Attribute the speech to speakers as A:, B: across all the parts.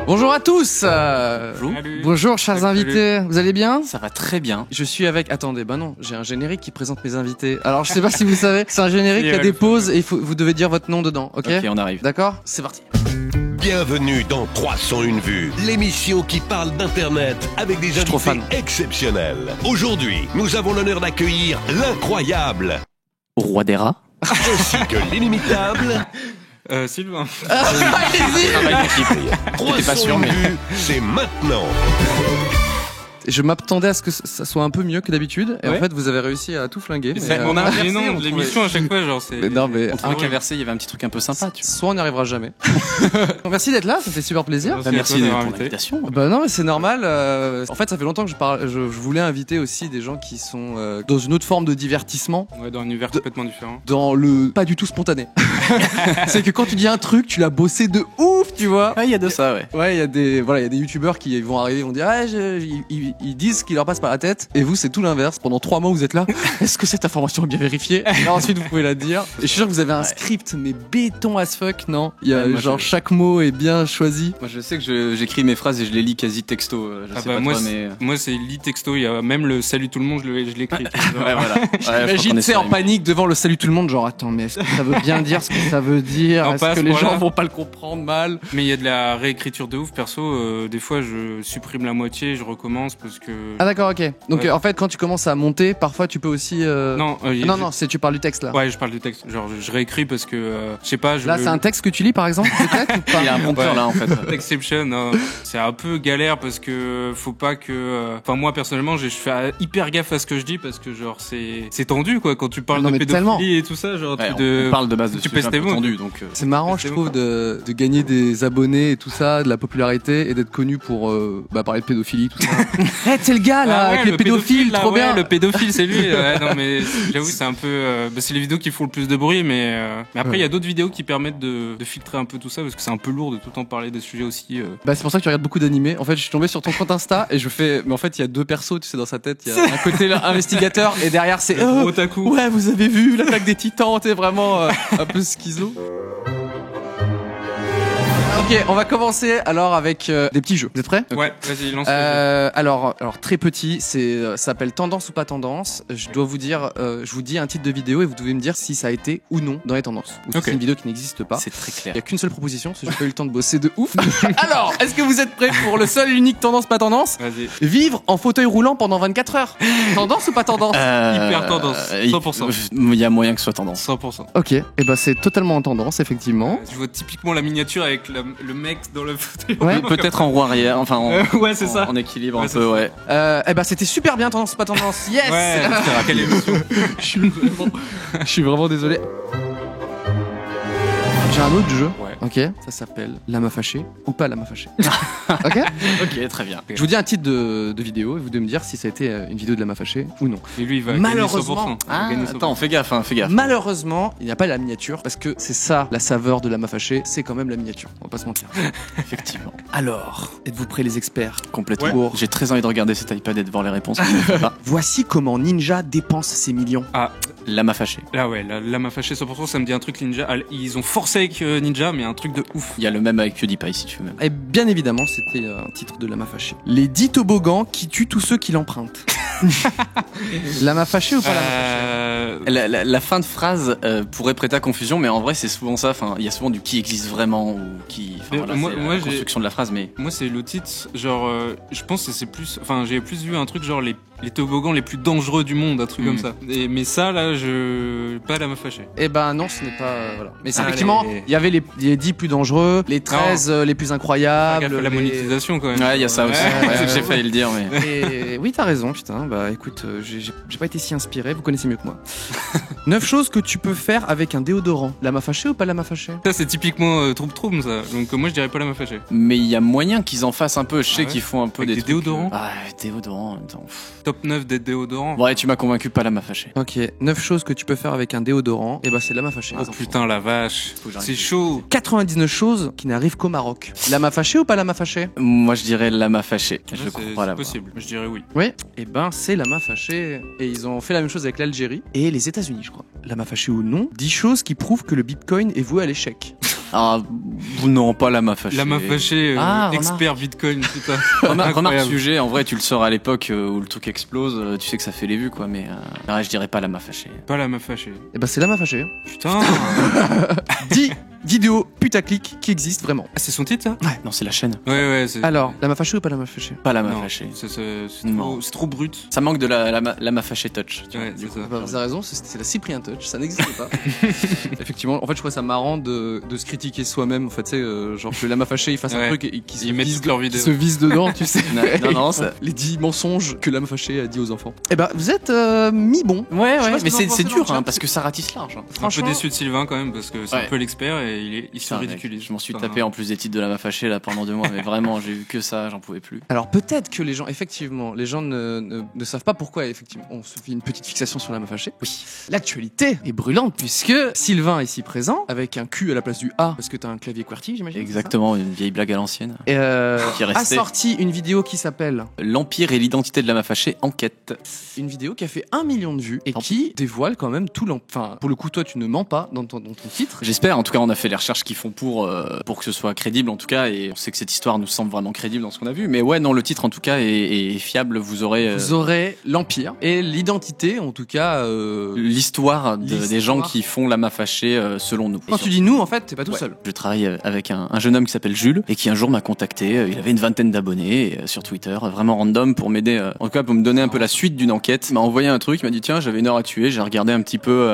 A: Bonjour à tous. Bonjour chers invités. Vous allez bien?
B: Ça va très bien.
A: Je suis avec... Attendez, bah non, j'ai un générique qui présente mes invités. Alors je sais pas si vous savez, c'est un générique qui a des pauses et vous devez dire votre nom dedans, ok?
B: Ok, on arrive.
A: D'accord? C'est parti.
C: Bienvenue dans 301 vues, l'émission qui parle d'Internet avec des invités exceptionnels. Aujourd'hui, nous avons l'honneur d'accueillir l'incroyable
B: Roi des rats
C: ainsi que l'inimitable
D: Sylvain.
B: Travail d'équipe. J'étais pas sûr,
C: 301
B: mais...
C: vues, c'est maintenant.
A: Je m'attendais à ce que ça soit un peu mieux que d'habitude et en
D: Ouais.
A: fait vous avez réussi à tout flinguer.
D: On a
A: mais,
D: inversé non, l'émission à chaque fois, genre c'est.
A: mais non mais...
B: On trouvait qu'inversé, il y avait un petit truc un peu sympa, tu vois.
A: Soit on n'y arrivera jamais. Merci d'être là, ça fait super plaisir.
D: Merci
B: Bah, merci
D: à toi
B: pour
D: d'avoir invité.
B: l'invitation.
A: Bah non mais c'est normal. En fait ça fait longtemps que je voulais inviter aussi des gens qui sont dans une autre forme de divertissement,
D: Ouais, dans un univers complètement différent.
A: dans le pas du tout spontané. C'est que quand tu dis un truc, tu l'as bossé de ouf, tu vois.
B: Ouais, il y a de ça, ouais.
A: Ouais, il y a des youtubeurs qui vont arriver, ils vont dire ils disent ce qui leur passe par la tête et vous c'est tout l'inverse. Pendant 3 mois vous êtes là. Est-ce que cette information est bien vérifiée? Et là, ensuite vous pouvez la dire. Et je suis sûr que vous avez un script mais béton as fuck, non? Il y a
B: Ouais, moi,
A: genre chaque mot est bien choisi.
B: Moi, je sais que j'écris mes phrases et je les lis quasi texto. Je sais pas
D: moi,
B: toi, mais...
D: moi c'est lit texto, il y a même le salut tout le monde, je l'écris.
B: Ouais, voilà. Ouais, je crois qu'on
A: J'imagine,
B: est
A: tu sais,
B: sur
A: en
B: la même.
A: panique devant le salut tout le monde, genre attends, mais est-ce que ça veut bien dire ce que ça veut dire?
D: Non,
A: Est-ce
D: pas à
A: que
D: ce
A: les
D: point-là.
A: gens vont pas le comprendre mal?
D: Mais il y a de la réécriture de ouf, perso. Des fois, je supprime la moitié, je recommence parce que.
A: Ah d'accord, ok. Donc
D: Ouais.
A: en fait, quand tu commences à monter, parfois tu peux aussi.
D: Non,
A: non, c'est tu parles du texte là.
D: Ouais, je parle du texte. Genre, je réécris parce que je sais pas.
A: Là, c'est un texte que tu lis par exemple, peut-être ou pas?
B: Il y a un prompteur
D: Ouais.
B: là, en fait.
D: Exception, non. C'est un peu galère parce que faut pas que. Enfin, moi personnellement, je fais hyper gaffe à ce que je dis parce que genre c'est tendu quoi quand tu parles
A: Non,
D: de
A: mais
D: pédophilie
A: tellement.
D: et tout ça, genre
B: Ouais,
D: tu
B: on parle de base de
D: tu
B: sujets
D: pèses
B: un
D: tes
B: peu
D: mots.
B: tendus, donc...
A: C'est marrant, je trouve, de gagner des abonnés et tout ça, de la popularité et d'être connu pour parler de pédophilie, tout ça. Hey, c'est le gars là,
D: Ah ouais,
A: avec les
D: le
A: pédophiles,
D: là,
A: trop
D: ouais,
A: bien.
D: le pédophile, c'est lui. Ouais, non, mais j'avoue, c'est un peu. C'est les vidéos qui font le plus de bruit, mais après, il y a d'autres vidéos qui permettent de filtrer un peu tout ça parce que c'est un peu lourd de tout le temps parler des sujets aussi.
A: Bah, c'est pour ça que tu regardes beaucoup d'animés. En fait, je suis tombé sur ton compte Insta et je fais. Mais en fait, il y a deux persos, tu sais, dans sa tête. Il y a un côté là, investigateur et derrière, c'est.
D: Otaku.
A: Ouais, vous avez vu l'attaque des titans, t'es vraiment un peu schizo. Ok, on va commencer alors avec des petits jeux. Vous êtes prêts?
D: Ouais, vas-y, lance.
A: alors très petit, ça s'appelle Tendance ou pas tendance. Je dois vous dire, je vous dis un titre de vidéo et vous devez me dire si ça a été ou non dans les tendances. Ou si
D: Ok.
A: c'est une vidéo qui n'existe pas.
B: C'est très
A: Il
B: clair.
A: y a qu'une seule proposition, parce que j'ai pas eu le temps de bosser de ouf. Alors, est-ce que vous êtes prêts pour le seul et unique tendance pas tendance?
D: Vas-y.
A: Vivre en fauteuil roulant pendant 24 heures. Tendance ou pas tendance?
D: Hyper tendance, 100%.
B: Il y a moyen que ce soit tendance.
D: 100%.
A: Ok, et ben c'est totalement en tendance effectivement.
D: Je vois typiquement la miniature avec le mec dans le fauteuil.
A: Ouais.
B: Peut-être en roue arrière, enfin
D: Ouais, c'est ça.
B: en équilibre
D: Ouais,
B: un
D: c'est
B: peu,
D: ça.
B: ouais.
A: Eh ben c'était super bien tendance ou pas tendance. Yes.
D: Ouais, frère, quelle émotion.
A: Je suis vraiment désolé. J'ai un autre jeu.
D: Ouais.
A: Ok, ça s'appelle La meuf fâchée ou pas la meuf fâchée. Ok.
B: Ok, très bien.
A: Je vous dis un titre de vidéo et vous devez me dire si ça a été une vidéo de la meuf fâchée ou non.
D: Et lui, il va
A: Malheureusement.
D: gagner 100%. Il va
B: Ah,
D: gagner 100%.
B: attends, fais gaffe, fais gaffe.
A: Malheureusement, il n'y a pas la miniature parce que c'est ça la saveur de la meuf fâchée, c'est quand même la miniature. On va pas se mentir.
B: Effectivement.
A: Alors, êtes-vous prêts les experts?
B: Complètement.
A: Ouais.
B: J'ai très envie de regarder cet iPad et de voir les réponses.
A: Voici comment Ninja dépense ses millions.
B: La m'a fâché.
D: Là, ouais, là m'a fâché 100%, ça me dit un truc Ninja. Ils ont forcé avec Ninja, mais un truc de ouf.
B: Il y a le même avec PewDiePie si tu veux même.
A: Et bien évidemment, c'était un titre de Lama Fâché. Les 10 toboggans qui tuent tous ceux qui l'empruntent. Lama Fâché ou pas Lama Fâché?
B: La fin de phrase pourrait prêter à confusion, mais en vrai c'est souvent ça. Enfin, il y a souvent du qui existe vraiment ou qui. Enfin,
D: Mais
B: voilà,
D: moi-
B: c'est
D: moi,
B: la
D: j'ai-
B: construction de la phrase, mais
D: Moi, c'est le titre, genre, je pense que c'est plus. Enfin, j'ai plus vu un truc genre les toboggans les plus dangereux du monde, un truc comme ça. Mais ça, là, pas la meuf fâchée.
A: Eh ben non, ce n'est pas. Voilà. Mais c'est
D: Allez.
A: effectivement, il y avait les 10 plus dangereux, les 13 les plus
D: Fais
A: incroyables.
D: gaffe à la
A: les-
D: monétisation quand même.
B: ouais, il y a ça aussi.
D: Ouais.
B: Ouais, j'ai failli le dire, mais
A: Et oui, t'as raison, putain. Bah écoute, j'ai pas été si inspiré, vous connaissez mieux que moi. 9 choses que tu peux faire avec un déodorant. Lama Fâché ou pas Lama Fâché?
D: Ça, c'est typiquement Trouble ça. Donc, moi, je dirais pas la meuf fâchée.
B: mais il y a moyen qu'ils en fassent un peu. Je sais
D: ouais
B: qu'ils font un peu
D: Avec
B: des
D: des
B: trucs,
D: déodorants
B: Ah, déodorants en même temps.
D: Top 9 des déodorants.
B: Ouais, tu m'as convaincu, pas la m'a fâché.
A: Ok, 9 choses que tu peux faire avec un déodorant. Et bah c'est Lama Fâché.
D: Oh putain, la vache.
B: Faut que j'arrête.
D: C'est chaud.
A: 99 choses qui n'arrivent qu'au Maroc. Lama Fâché ou pas Lama Fâché?
B: Moi, je dirais la m'a fâché. Je
D: C'est
B: crois là.
D: possible. Je dirais oui.
A: Oui, et ben c'est Lama Fâché. Et ils ont fait la même chose avec l'Algérie et les États-Unis, je crois. Lama Fâché ou non, 10 choses qui prouvent que le Bitcoin est voué à l'échec.
B: Ah, Non, pas Lama Fâché.
D: Lama Fâché,
A: remarque.
D: expert Bitcoin, tout ça.
B: Remarque
D: Incroyable.
B: sujet, en vrai tu le sors à l'époque où le truc explose, tu sais que ça fait les vues quoi, mais je dirais pas Lama Fâché.
D: Pas Lama Fâché.
A: Et bah c'est Lama Fâché.
D: Putain.
A: 10 vidéos putaclic qui existent vraiment.
D: Ah, c'est son titre, ça?
B: Non, c'est la chaîne.
D: Ouais, c'est.
A: Alors, Lama Fâché ou pas Lama Fâché?
B: Pas Lama
D: Non,
B: Fâché.
D: c'est trop brut.
B: Ça manque de la Lama Fâché touch. tu vois,
D: Ouais,
B: du
D: c'est
B: coup.
D: ça.
A: Bah, vous avez raison, c'est la Cyprien Touch, ça n'existe pas. Effectivement, en fait, je trouve ça marrant de se critiquer soi-même. En fait, tu sais, genre que Lama Fâché il fasse un
D: Ouais.
A: truc et qu'il se
D: Ils mettent
A: vise,
D: toutes leurs
A: qu'il
D: vidéos.
A: se vise dedans, tu sais.
B: Non, ça.
A: Les 10 mensonges que Lama Fâché a dit aux enfants. Eh ben, vous êtes mi-bon.
B: Ouais,
A: Je sais pas
B: ouais,
A: ce
B: mais
A: que vous en pensez
B: c'est
A: dans
B: dur
A: le chat.
B: parce que ça ratisse large.
D: Un peu
A: Franchement-
D: déçu de Sylvain quand même parce que c'est
B: Ouais.
D: un peu l'expert et il se
B: Putain, mec,
D: ridiculise.
B: je m'en suis
D: Enfin,
B: tapé en plus des titres de Lama Fâché là pendant 2 mois, mais vraiment j'ai vu que ça, j'en pouvais plus.
A: Alors peut-être que les gens, effectivement, les gens ne savent pas pourquoi, effectivement, on se fait une petite fixation sur Lama Fâché. Oui. L'actualité est brûlante puisque Sylvain est ici présent, avec un Q à la place du A, parce que t'as un clavier QWERTY, j'imagine. c'est ça
B: Exactement, une vieille blague à l'ancienne.
A: Et
B: Qui est
A: a
B: restée.
A: sorti une vidéo qui s'appelle
B: L'Empire et l'identité de Lama Fâché, enquête.
A: une vidéo qui a fait 1 million de vues et
B: Tant
A: qui dévoile quand même tout enfin pour le coup toi tu ne mens pas dans ton titre.
B: J'espère, en tout cas on a fait les recherches qu'ils font pour que ce soit crédible en tout cas, et on sait que cette histoire nous semble vraiment crédible dans ce qu'on a vu, mais ouais non, le titre en tout cas est fiable, vous aurez
A: Vous aurez l'Empire et l'identité en tout cas
B: l'histoire
A: l'histoire.
B: des gens qui font Lama Fâché selon nous.
A: quand tu dis nous en fait t'es pas tout
B: Ouais.
A: seul.
B: Je travaille avec un jeune homme qui s'appelle Jules et qui un jour m'a contacté. Il avait une 20aine d'abonnés sur Twitter, vraiment random pour m'aider, en tout cas pour me donner un peu la suite d'une enquête. Il m'a envoyé un truc, il m'a dit tiens j'avais 1 heure à tuer, j'ai regardé un petit peu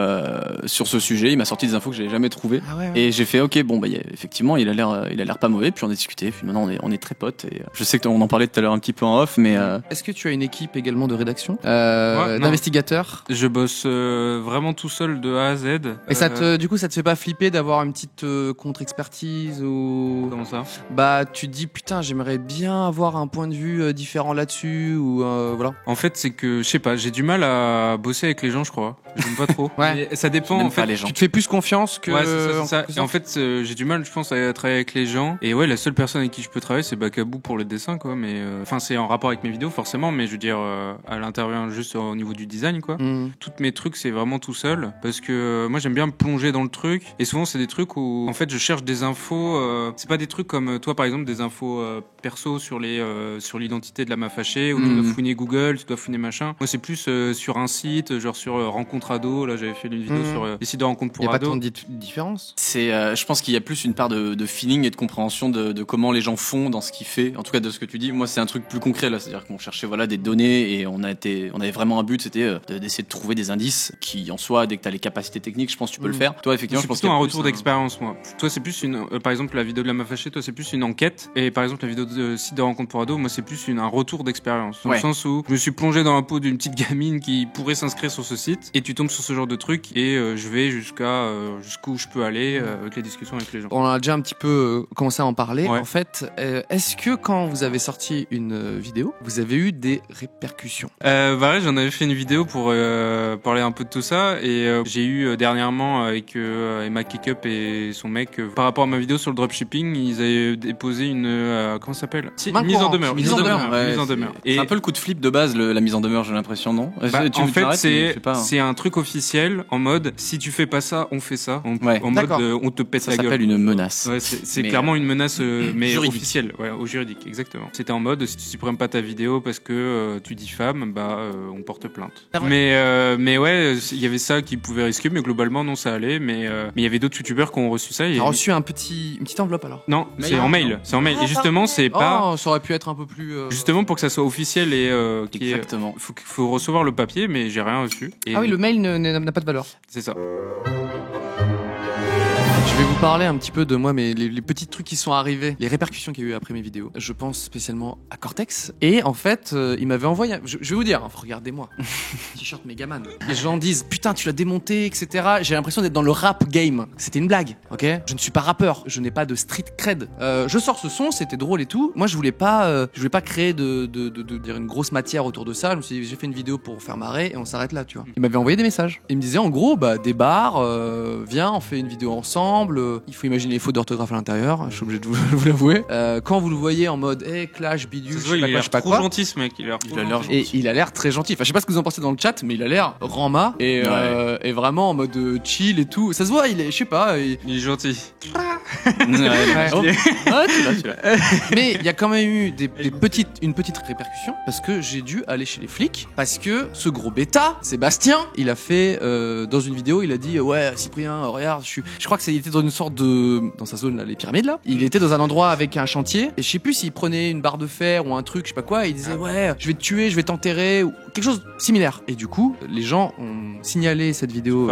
B: sur ce sujet, il m'a sorti des infos que j'avais jamais trouvées.
A: Ah ouais.
B: Et j'ai fait ok bon bah effectivement il a l'air pas mauvais, puis on a discuté, puis maintenant on est très potes et je sais qu'on en parlait tout à l'heure un petit peu en off, mais
A: Est-ce que tu as une équipe également de rédaction,
D: Ouais, non.
A: d'investigateurs?
D: Je bosse vraiment tout seul de A à Z.
A: Et du coup, ça te fait pas flipper d'avoir une petite contre-expertise ou
D: Comment ça?
A: bah tu te dis putain j'aimerais bien avoir un point de vue différent là-dessus ou voilà.
D: En fait, c'est que, je sais pas, j'ai du mal à bosser avec les gens, je crois. J'aime pas trop.
A: Ouais.
D: Mais ça dépend,
B: J'aime
D: en fait.
B: pas les gens.
A: Tu te fais plus confiance que.
D: Ouais, c'est ça.
A: que
D: Et en fait, j'ai du mal, je pense, à travailler avec les gens. Et ouais, la seule personne avec qui je peux travailler, c'est Bakabou pour le dessin, quoi. Mais enfin, c'est en rapport avec mes vidéos, forcément. Mais je veux dire, elle intervient juste au niveau du design, quoi.
A: Hmm.
D: Toutes mes trucs, c'est vraiment tout seul, parce que moi, j'aime bien me plonger dans le truc. Et souvent, c'est des trucs où, en fait, je cherche des infos. C'est pas des trucs comme toi, par exemple, des infos perso sur l'identité de Lama Fâché, où tu dois fouiner Google, tu dois fouiner machin. Moi, c'est plus sur un site, genre sur Rencontre Ado. Là, j'avais fait une vidéo sur les sites de rencontres
A: Y
D: pour
A: a pas tant
D: ados.
A: de différence.
B: c'est je pense qu'il y a plus une part de feeling et de compréhension de comment les gens font dans ce qu'ils font. En tout cas de ce que tu dis, moi c'est un truc plus concret là, c'est-à-dire qu'on cherchait voilà des données et on avait vraiment un but, c'était d'essayer de trouver des indices qui en soi, dès que t'as les capacités techniques, je pense que tu peux le faire. Toi effectivement,
D: C'est
B: je pense
D: plutôt
B: qu'il y a
D: un
B: plus
D: retour d'expérience, moi. Toi, c'est plus par exemple, la vidéo de Lama Fâché, toi, c'est plus une enquête. Et par exemple, la vidéo de site de rencontre pour ados, moi, c'est plus un retour d'expérience. Dans
B: Ouais.
D: le sens où je me suis plongé dans la peau d'une petite gamine qui pourrait s'inscrire sur ce site. Et tu tombes sur ce genre de truc. Et je vais jusqu'où je peux aller avec les discussions avec les gens.
A: On a déjà un petit peu commencé à en parler.
D: Ouais.
A: En fait, est-ce que quand vous avez sorti une vidéo, vous avez eu des répercussions?
D: Bah ouais, j'en avais fait une vidéo pour parler un peu de tout ça. Et j'ai eu dernièrement avec Emma Kickup et son mec, par rapport à ma vidéo sur le dropshipping, ils avaient déposé une comment ça s'appelle?
A: Main
D: Mise en
A: courante.
D: demeure.
A: Mise en demeure.
B: Ouais,
D: Mise en demeure.
B: C'est un peu le coup de flip de base, la mise en demeure, j'ai l'impression, non?
D: Bah,
B: Tu
D: en
B: me
D: fait,
B: l'arrêtes, mais je sais pas, hein.
D: c'est un truc officiel en mode si tu fais pas ça, on fait ça.
B: Ouais.
D: En mode
A: D'accord.
D: on te pète
B: Ça
D: la gueule.
B: s'appelle une menace.
D: Ouais, c'est
B: Mais,
D: clairement une menace, mais
B: juridique.
D: officielle, ouais, au juridique, exactement. C'était en mode si tu supprimes pas ta vidéo parce que tu diffames, on porte plainte.
A: Ah ouais.
D: Mais ouais, il y avait ça qui pouvait risquer, mais globalement non, ça allait. Mais il y avait d'autres youtubeurs qui ont reçu ça.
A: T'as reçu une petite enveloppe alors?
D: Non,
A: Mail.
D: c'est en mail. C'est en mail.
A: Ah,
D: Et justement, c'est
A: Oh,
D: pas
A: ça aurait pu être un peu plus.
D: justement pour que ça soit officiel et
B: Exactement.
D: faut recevoir le papier, mais j'ai rien reçu. Et
A: Ah oui, le mail n'a pas de valeur.
D: c'est ça.
A: Je vais vous parler un petit peu de moi, mais les petits trucs qui sont arrivés, les répercussions qu'il y a eu après mes vidéos. Je pense spécialement à Cortex. Et en fait, il m'avait envoyé. Je vais vous dire, hein, regardez-moi. T-shirt Megaman. Les gens disent putain, tu l'as démonté, etc. J'ai l'impression d'être dans le rap game. C'était une blague, ok? Je ne suis pas rappeur. Je n'ai pas de street cred. Je sors ce son, c'était drôle et tout. Moi, je voulais pas créer de dire une grosse matière autour de ça. Je me suis dit, j'ai fait une vidéo pour faire marrer et on s'arrête là, tu vois. Il m'avait envoyé des messages. Il me disait en gros, bah débarre, viens, on fait une vidéo ensemble. exemple, il faut imaginer les fautes d'orthographe à l'intérieur, je suis obligé de vous l'avouer. Quand vous le voyez en mode clash, bidule,
D: il a l'air trop gentil ce mec, il
A: a l'air très gentil. Enfin, je sais pas ce que vous en pensez dans le chat, mais il a l'air rama et vraiment en mode chill et tout. Ça se voit, je sais pas.
D: Il est gentil.
A: Mais il y a quand même eu une petite répercussion parce que j'ai dû aller chez les flics parce que ce gros bêta, Sébastien, il a fait dans une vidéo, il a dit ouais Cyprien, regarde, je crois que il était dans une sorte dans sa zone là, les pyramides là. Il était dans un endroit avec un chantier et je sais plus s'il prenait une barre de fer ou un truc, je sais pas quoi, et il disait ouais, je vais te tuer, je vais t'enterrer ou quelque chose similaire. Et du coup, les gens ont signalé cette vidéo.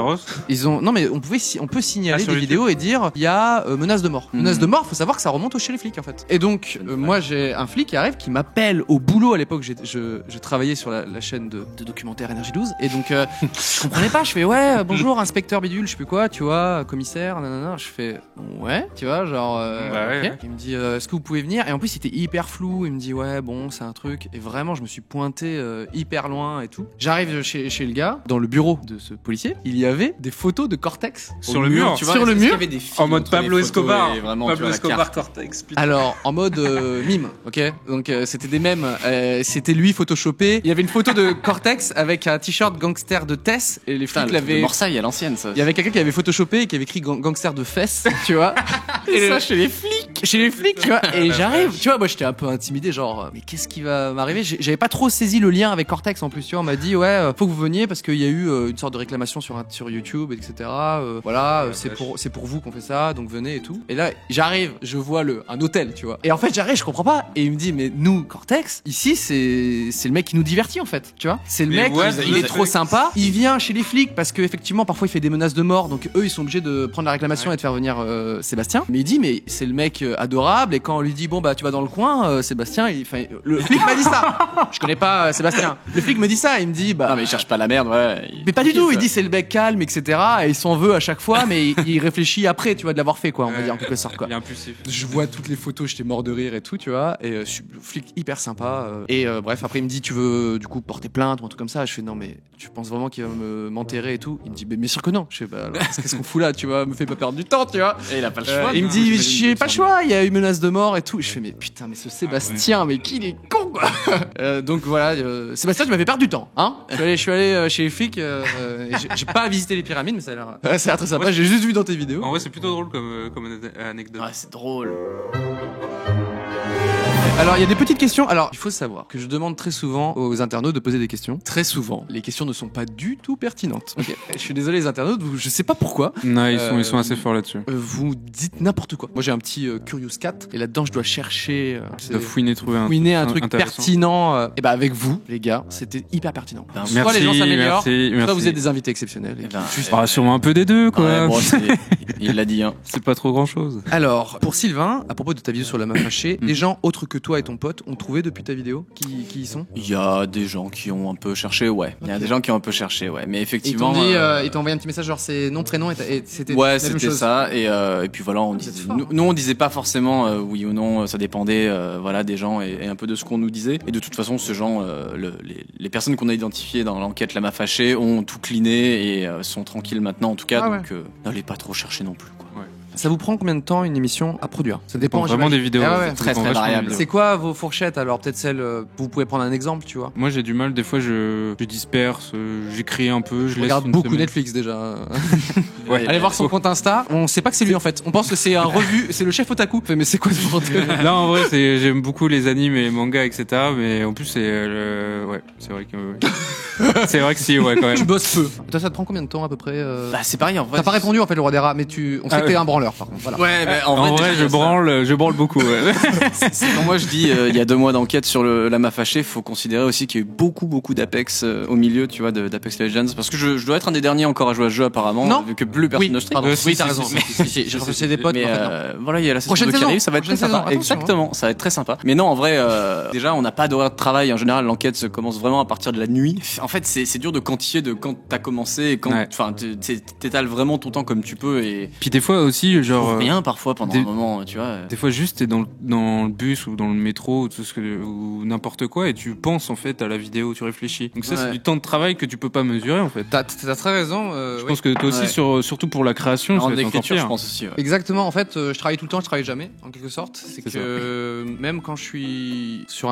A: Non mais on peut signaler des vidéos et dire il y a menace de mort. Menace de mort, faut savoir que ça remonte chez les flics en fait. Et donc moi j'ai un flic qui arrive qui m'appelle au boulot à l'époque, je travaillais sur la chaîne de documentaire Énergie 12 et donc je comprenais pas, je fais ouais bonjour inspecteur bidule, je sais plus quoi, tu vois, commissaire, nanana, je fais ouais, tu vois, genre okay. Il me dit est-ce que vous pouvez venir, et en plus c'était hyper flou, il me dit ouais bon c'est un truc, et vraiment je me suis pointé hyper loin et tout. J'arrive chez le gars, dans le bureau de ce policier, il y avait des photos de Cortex
D: sur le mur,
B: tu vois,
A: sur le mur,
D: en mode Pablo Escobar,
B: Pablo Escobar
D: Cortex. Putain.
A: Alors en mode mime, ok, donc c'était des mèmes, c'était lui photoshopé, il y avait une photo de Cortex avec un t-shirt gangster de Tess et les flics l'avaient.
B: Morsaille à l'ancienne ça.
A: Il y avait quelqu'un qui avait photoshopé et qui avait écrit gangster de fesses, tu vois.
B: Et ça chez les flics,
A: tu vois. Et j'arrive, tu vois, moi j'étais un peu intimidé, genre mais qu'est-ce qui va m'arriver? J'avais pas trop saisi le lien avec Cortex en plus, tu vois. On m'a dit ouais, faut que vous veniez parce qu'il y a eu une sorte de réclamation sur YouTube, etc. Voilà, c'est pour vous qu'on fait ça, donc venez et tout. Et là j'arrive, je vois un hôtel, tu vois. Et en fait j'arrive, je comprends pas. Et il me dit mais nous Cortex, ici c'est le mec qui nous divertit en fait, tu vois. C'est le mec, il est trop sympa. Il vient chez les flics parce que effectivement parfois il fait des menaces de mort, donc eux ils sont obligés de prendre la réclamation et de faire venir Sébastien. Mais il dit mais c'est le mec adorable, et quand on lui dit bon bah tu vas dans le coin, Sébastien, le flic m'a dit ça. Je connais pas Sébastien. Le flic me dit ça, il me dit bah
B: non mais il cherche pas la merde, ouais.
A: Mais pas du tout. Il dit c'est le mec calme, etc. Et il s'en veut à chaque fois, mais il réfléchit après, tu vois, de l'avoir fait quoi, on va dire en quelque sorte quoi.
D: Il est impulsif.
A: Je vois toutes les photos, j'étais mort de rire et tout, tu vois. Et le flic hyper sympa. Et bref, après il me dit tu veux du coup porter plainte ou un truc comme ça. Je fais non mais tu penses vraiment qu'il va m'enterrer et tout? Il me dit mais bien sûr que non. Je sais bah alors, qu'est-ce qu'on fout là, tu vois, me fais pas perdre du temps, tu vois.
B: Et il a pas le choix.
A: Il me dit j'ai pas le choix, il y a eu menace de mort et tout. Je fais mais putain mais ce Sébastien, mais qu'il est con quoi. Donc voilà, Sébastien tu m'avais perdu du temps, hein. Je suis allé chez les flics, j'ai pas visité les pyramides mais ça a l'air très sympa, j'ai juste vu dans tes vidéos.
D: En vrai c'est plutôt drôle comme anecdote.
B: Ouais c'est drôle.
A: Alors, il y a des petites questions. Alors, il faut savoir que je demande très souvent aux internautes de poser des questions. Très souvent, les questions ne sont pas du tout pertinentes. Okay. Je suis désolé les internautes, je sais pas pourquoi.
D: Non, ils sont assez forts là-dessus.
A: Vous dites n'importe quoi. Moi, j'ai un petit Curious Cat et là-dedans, je dois chercher,
D: fouiner
A: un truc pertinent. Et bah avec vous, les gars, c'était hyper pertinent.
D: Merci,
A: soit les gens s'améliorent,
D: merci.
A: soit vous êtes des invités exceptionnels.
D: Sûrement un peu des deux, quoi.
B: Ouais, bon, il l'a dit, hein.
D: C'est pas trop grand-chose.
A: Alors, pour Sylvain, à propos de ta vidéo sur la main fâchée, des gens autres que toi et ton pote ont trouvé depuis ta vidéo qui y sont?
B: Il y a des gens qui ont un peu cherché, ouais. Il y a des gens qui ont un peu cherché, ouais. Mais effectivement.
A: Ils t'ont envoyé un petit message genre c'est nom, prénom et c'était.
B: Ouais, c'était ça. Et puis voilà, on disait. Nous, on disait pas forcément oui ou non, ça dépendait voilà, des gens et un peu de ce qu'on nous disait. Et de toute façon, ces gens, les personnes qu'on a identifiées dans l'enquête La M'a Fâché ont tout cliné et sont tranquilles maintenant en tout cas. Donc n'allez pas trop chercher non plus, quoi.
A: Ouais. Ça vous prend combien de temps une émission à produire? Ça dépend
D: vraiment des vidéos.
B: Très variable.
A: C'est quoi vos fourchettes alors? Peut-être celle, vous pouvez prendre un exemple, tu vois.
D: Moi j'ai du mal, des fois je disperse, j'écris un peu, je
A: regarde beaucoup Netflix déjà. Allez voir son compte Insta. On sait pas que c'est lui en fait. On pense que c'est un revu, c'est le chef otaku. Mais c'est quoi ce bordel?
D: Là en vrai j'aime beaucoup les animes et les mangas etc. Mais en plus c'est c'est vrai que c'est vrai que si ouais quand même.
A: Tu bosses peu. Toi ça te prend combien de temps à peu près?
B: Bah c'est pareil en vrai.
A: T'as pas répondu en fait le roi des rats, mais on sait que t'es un branleur par contre. Voilà.
B: Ouais, mais
D: en vrai je branle beaucoup. Ouais.
B: C'est quand moi je dis il y a 2 mois d'enquête sur La M'a Fâché, faut considérer aussi qu'il y a eu beaucoup d'Apex au milieu, tu vois, d'Apex Legends, parce que je dois être un des derniers encore à jouer à ce jeu apparemment,
A: non
B: vu que plus personne ne stream.
A: Oui, t'as raison. J'ai refusé des potes.
B: Mais voilà, il y a la saison 2 qui arrive, ça va être très sympa. Exactement, ça va être très sympa. Mais non, en vrai, déjà on n'a pas d'horaire de travail en général. L'enquête se commence vraiment à partir de la nuit. en fait, c'est dur de quantifier de quand t'as commencé et quand, enfin, t'étales vraiment ton temps comme tu peux et.
D: Puis des fois aussi, genre.
B: Rien parfois pendant un moment, tu vois.
D: Des fois, juste t'es dans le bus ou dans le métro ou tout ce que, ou n'importe quoi et tu penses en fait à la vidéo, tu réfléchis. Donc ça, c'est du temps de travail que tu peux pas mesurer en fait.
A: T'as très raison.
D: Je pense que toi aussi, surtout pour la création,
B: en
D: c'est encore pire.
B: Je pense aussi. Ouais.
A: Exactement. En fait, je travaille tout le temps, je travaille jamais, en quelque sorte. C'est que même quand je suis sur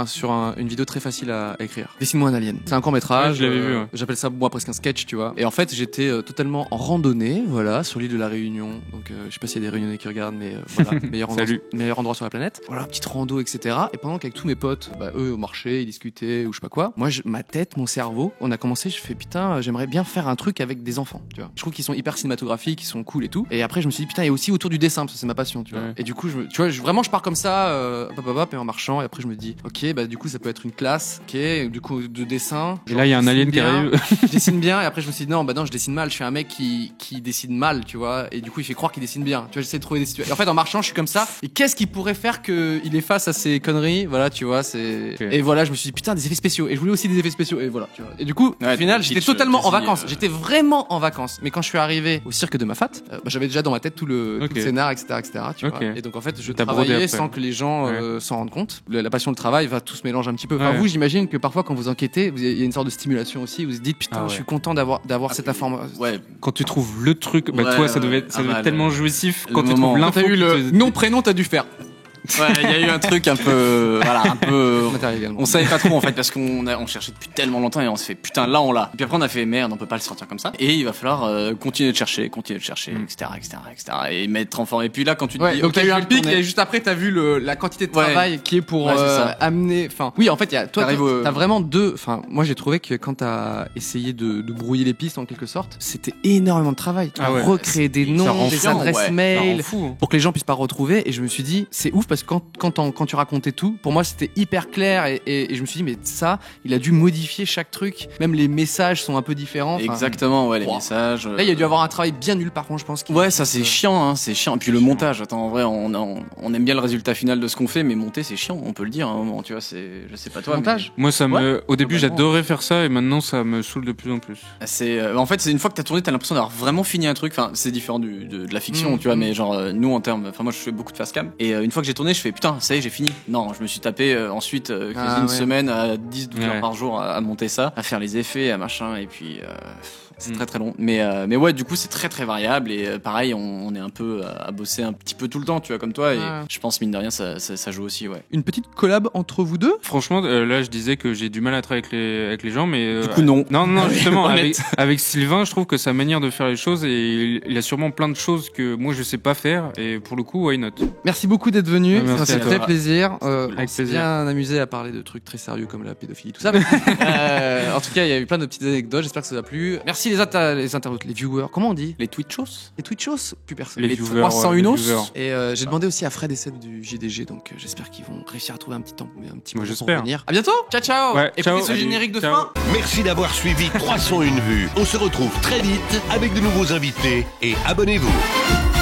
A: une vidéo très facile à écrire. Dessine-moi un alien. C'est un court-métrage.
D: Je l'avais vu.
A: J'appelle ça moi presque un sketch, tu vois. Et en fait, j'étais totalement en randonnée, voilà, sur l'île de la Réunion. Donc, je sais pas s'il y a des Réunionnais qui regardent, mais voilà, meilleur endroit sur la planète. Voilà, petite rando, etc. Et pendant qu'avec tous mes potes, eux, au marché, ils discutaient ou je sais pas quoi. Moi, ma tête, mon cerveau, on a commencé. Je fais putain, j'aimerais bien faire un truc avec des enfants, tu vois. Je trouve qu'ils sont hyper cinématographiques, ils sont cool et tout. Et après, je me suis dit putain, et aussi autour du dessin, parce que c'est ma passion, tu vois. Et du coup, vraiment, je pars comme ça, et en marchant. Et après, je me dis, ok, du coup, ça peut être une classe, ok, du coup, de dessin.
D: Et là, il y a un alien qui arrive.
A: Je dessine bien. Et après, je me suis dit, non, je dessine mal. Je suis un mec qui dessine mal, tu vois. Et du coup, il fait croire qu'il dessine bien. Tu vois, j'essaie de trouver des situations. Et en fait, en marchant, je suis comme ça. Et qu'est-ce qui pourrait faire qu'il est face à ces conneries? Voilà, tu vois, Et voilà, je me suis dit, putain, des effets spéciaux. Et je voulais aussi des effets spéciaux. Et voilà, tu vois. Et du coup, au final, j'étais totalement en vacances. J'étais vraiment en vacances. Mais quand je suis arrivé au cirque de Mafat, j'avais déjà dans ma tête tout le scénar, etc., tu vois. Et donc, en fait, je travaillais sans que les gens s'en rendent compte. La passion, le travail va tout se mélanger un petit peu. Enfin, vous, j'imagine que parfois, quand vous enquêtez, il y a une sorte de stimulation aussi. Vous vous dites, putain, je suis content d'avoir cette information.
B: Ouais.
D: Quand tu trouves le truc, toi, ça devait être tellement jouissif. Quand tu trouves l'info.
A: T'as eu le nom, prénom, t'as dû faire.
B: Ouais, il y a eu un truc un peu on savait pas trop en fait parce qu'on cherchait depuis tellement longtemps et on s'est fait putain là on l'a. Et puis après on a fait merde, on peut pas le sortir comme ça et il va falloir continuer de chercher, etc. et mettre en forme. Et puis là quand tu te dis
A: donc t'as eu un pic et juste après t'as vu la quantité de travail qui est pour amener. Enfin oui en fait t'as vraiment deux. Enfin moi j'ai trouvé que quand t'as essayé de brouiller les pistes en quelque sorte, c'était énormément de travail. Recréer des noms, des adresses mail pour que les gens puissent pas retrouver. Et je me suis dit c'est ouf parce que quand tu racontais tout, pour moi c'était hyper clair et je me suis dit mais ça, il a dû modifier chaque truc, même les messages sont un peu différents.
B: Exactement, les messages.
A: Là il y a dû avoir un travail bien nul par contre je pense.
B: Ça c'est chiant, c'est chiant. Et puis le montage, en vrai on aime bien le résultat final de ce qu'on fait, mais monter c'est chiant, on peut le dire à un moment, tu vois, je sais pas toi.
A: Montage.
D: Mais... Moi au début j'adorais faire ça et maintenant ça me saoule de plus en plus.
B: En fait c'est une fois que t'as tourné, t'as l'impression d'avoir vraiment fini un truc. Enfin c'est différent de la fiction, tu vois, mais genre nous en termes, moi je fais beaucoup de facecam et une fois que j'ai tourné je fais putain ça y est j'ai fini. Non je me suis tapé ensuite une semaine à 10-12 heures par jour à monter ça, à faire les effets, à machin et puis c'est très très long mais ouais du coup c'est très très variable et pareil on est un peu à bosser un petit peu tout le temps tu vois comme toi et je pense mine de rien ça joue aussi.
A: Une petite collab entre vous deux?
D: Franchement là je disais que j'ai du mal à travailler avec les gens mais
B: du coup non
D: justement avec Sylvain je trouve que sa manière de faire les choses et il a sûrement plein de choses que moi je sais pas faire et pour le coup why not.
A: Merci beaucoup d'être venu, ça fait très plaisir.
D: Avec
A: s'est
D: plaisir.
A: bien amusé à parler de trucs très sérieux comme la pédophilie tout ça. En tout cas il y a eu plein de petites anecdotes, j'espère que ça vous a plu. Merci les internautes, les viewers, comment on dit?
B: Les Twitchos?
A: Les Twitchos? Plus personne.
D: Les viewers,
A: 301 os. Et j'ai demandé aussi à Fred et Seb du JDG, donc j'espère qu'ils vont réussir à trouver un petit temps, un petit moment pour venir. À bientôt. Ciao.
D: Ouais,
A: écoutez ce générique de fin.
C: Merci d'avoir suivi 301 vues. On se retrouve très vite avec de nouveaux invités et abonnez-vous.